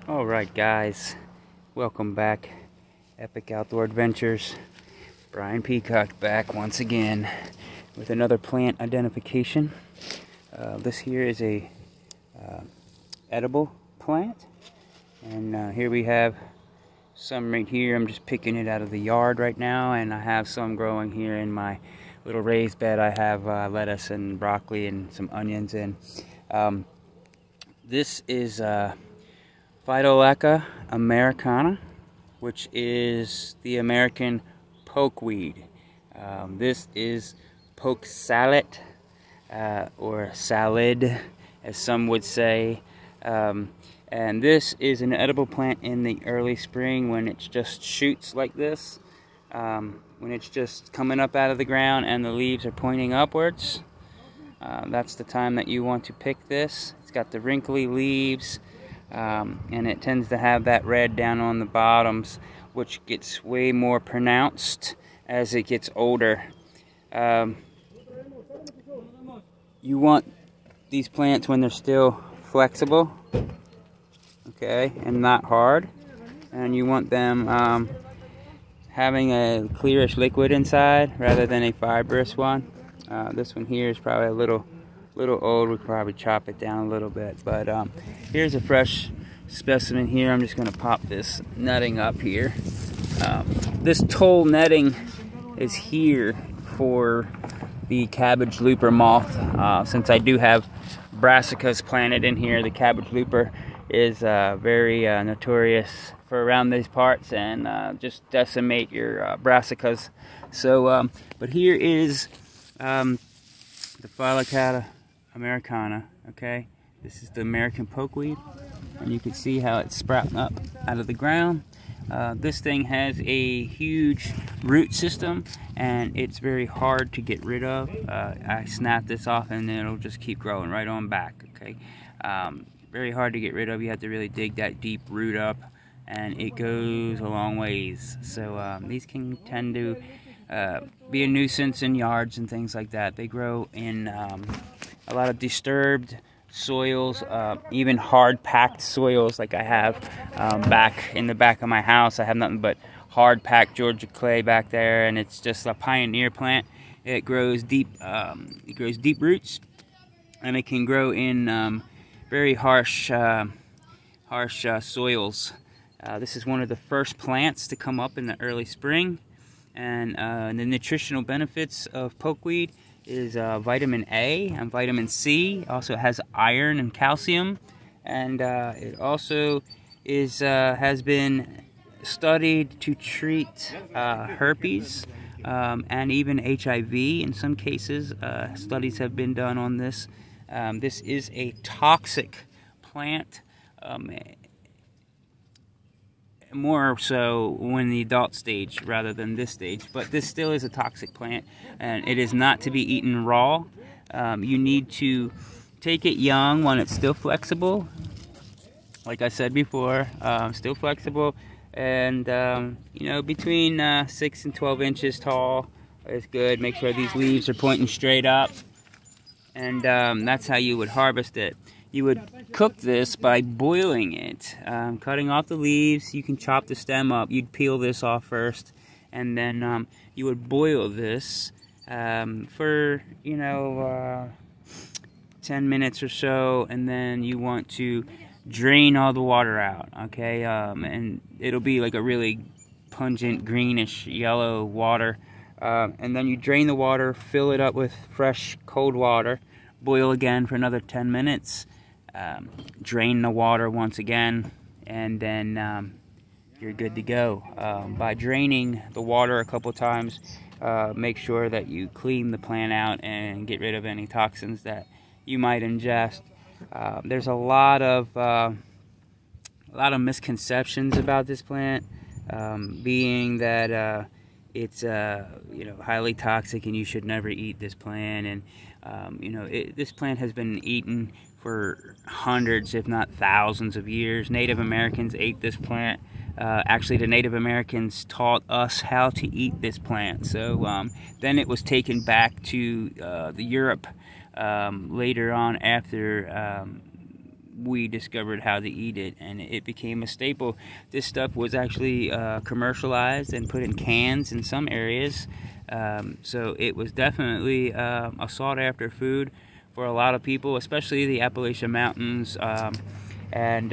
Alright guys, welcome back. Epic Outdoor Adventures. Brian Peacock back once again with another plant identification. This here is a edible plant, and here we have some right here. I'm just picking it out of the yard right now, and I have some growing here in my little raised bed. I have lettuce and broccoli and some onions in. This is Phytolacca americana, which is the American pokeweed. This is poke sallet, or salad, as some would say. And this is an edible plant in the early spring when it just shoots like this. When it's just coming up out of the ground and the leaves are pointing upwards. That's the time that you want to pick this. It's got the wrinkly leaves. And it tends to have that red down on the bottoms, which gets way more pronounced as it gets older. You want these plants when they're still flexible, okay, and not hard, and you want them having a clearish liquid inside rather than a fibrous one. This one here is probably a little old. We could probably chop it down a little bit, but here's a fresh specimen here. I'm just going to pop this netting up here. This toll netting is here for the cabbage looper moth. Since I do have brassicas planted in here, the cabbage looper is very notorious for around these parts and just decimate your brassicas. So, but here is the Phytolacca americana. Okay, this is the American pokeweed, and you can see how it's sprouting up out of the ground. This thing has a huge root system, and it's very hard to get rid of. I snap this off and it'll just keep growing right on back. Okay, very hard to get rid of. You have to really dig that deep root up, and it goes a long ways. So these can tend to be a nuisance in yards and things like that. They grow in a lot of disturbed soils, even hard packed soils like I have back in the back of my house. I have nothing but hard packed Georgia clay back there, and it's just a pioneer plant. It grows deep. It grows deep roots, and it can grow in very harsh soils. This is one of the first plants to come up in the early spring, and the nutritional benefits of pokeweed is vitamin A and vitamin C. Also has iron and calcium, and it also is has been studied to treat herpes and even HIV in some cases. Studies have been done on this. This is a toxic plant, more so when the adult stage rather than this stage, but this still is a toxic plant, and it is not to be eaten raw. You need to take it young when it's still flexible, like I said before, still flexible, and you know, between 6 and 12 inches tall is good. Make sure these leaves are pointing straight up, and that's how you would harvest it. You would cook this by boiling it, cutting off the leaves. You can chop the stem up. You'd peel this off first, and then you would boil this for, you know, 10 minutes or so, and then you want to drain all the water out, okay? And it'll be like a really pungent greenish yellow water, and then you drain the water, fill it up with fresh cold water, boil again for another 10 minutes. Drain the water once again, and then you're good to go. By draining the water a couple times, make sure that you clean the plant out and get rid of any toxins that you might ingest. There's a lot of misconceptions about this plant, being that it's you know, highly toxic and you should never eat this plant, and you know, this plant has been eaten for hundreds, if not thousands of years. Native Americans ate this plant. Actually, the Native Americans taught us how to eat this plant. So then it was taken back to Europe later on after we discovered how to eat it, and it became a staple. This stuff was actually commercialized and put in cans in some areas, so it was definitely a sought-after food for a lot of people, especially the Appalachian Mountains and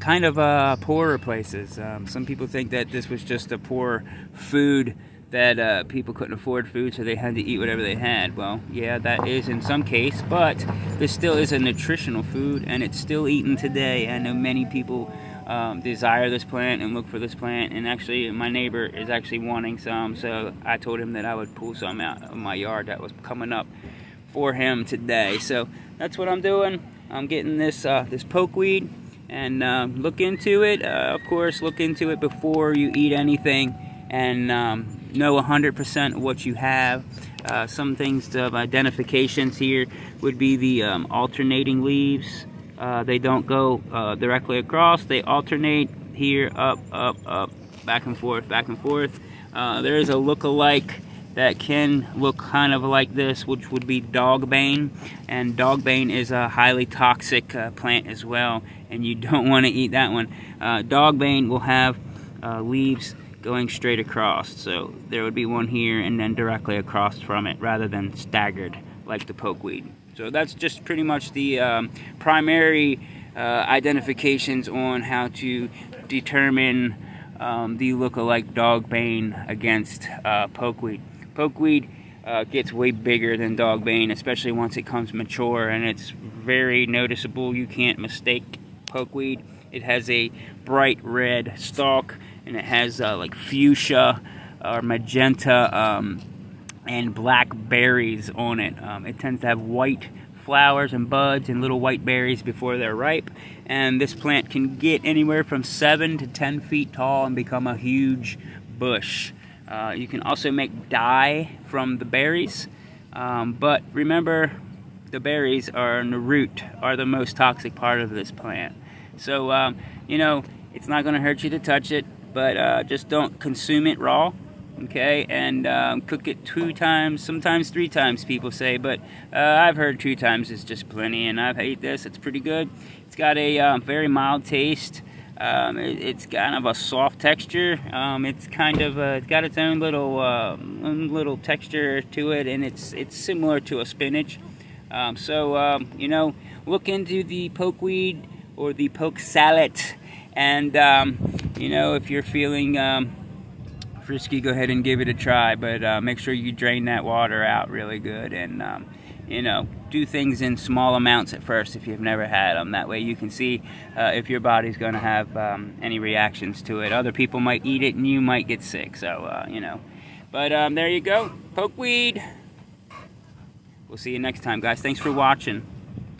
kind of poorer places. Some people think that this was just a poor food, that people couldn't afford food, so they had to eat whatever they had. Well, yeah, that is in some case, but this still is a nutritional food, and it's still eaten today. I know many people desire this plant and look for this plant, and actually my neighbor is actually wanting some, so I told him that I would pull some out of my yard that was coming up for him today. So that's what I'm doing. I'm getting this this pokeweed, and look into it. Of course, look into it before you eat anything, and know 100% what you have. Some things of identifications here would be the alternating leaves. They don't go directly across. They alternate here, up, up, up, back and forth, back and forth. There is a look-alike that can look kind of like this, which would be dogbane, and dogbane is a highly toxic plant as well, and you don't want to eat that one. Dogbane will have leaves going straight across, so there would be one here and then directly across from it, rather than staggered like the pokeweed. So that's just pretty much the primary identifications on how to determine the look-alike dogbane against pokeweed. Pokeweed gets way bigger than dogbane, especially once it comes mature, and it's very noticeable. You can't mistake pokeweed. It has a bright red stalk, and it has like fuchsia or magenta and black berries on it. It tends to have white flowers and buds and little white berries before they're ripe, and this plant can get anywhere from 7 to 10 feet tall and become a huge bush. You can also make dye from the berries, but remember, the berries and the root are the most toxic part of this plant. So you know, it's not going to hurt you to touch it, but just don't consume it raw, okay? And cook it 2 times, sometimes 3 times, people say, but I've heard 2 times is just plenty, and I've ate this. It's pretty good. It's got a very mild taste. It's kind of a soft texture. It's kind of it's got its own little texture to it, and it's similar to a spinach. So you know, look into the pokeweed or the poke sallet, and you know, if you're feeling frisky, go ahead and give it a try, but make sure you drain that water out really good, and you know, do things in small amounts at first if you've never had them. That way you can see if your body's going to have any reactions to it. Other people might eat it and you might get sick, so you know. But there you go, pokeweed. We'll see you next time, guys. Thanks for watching.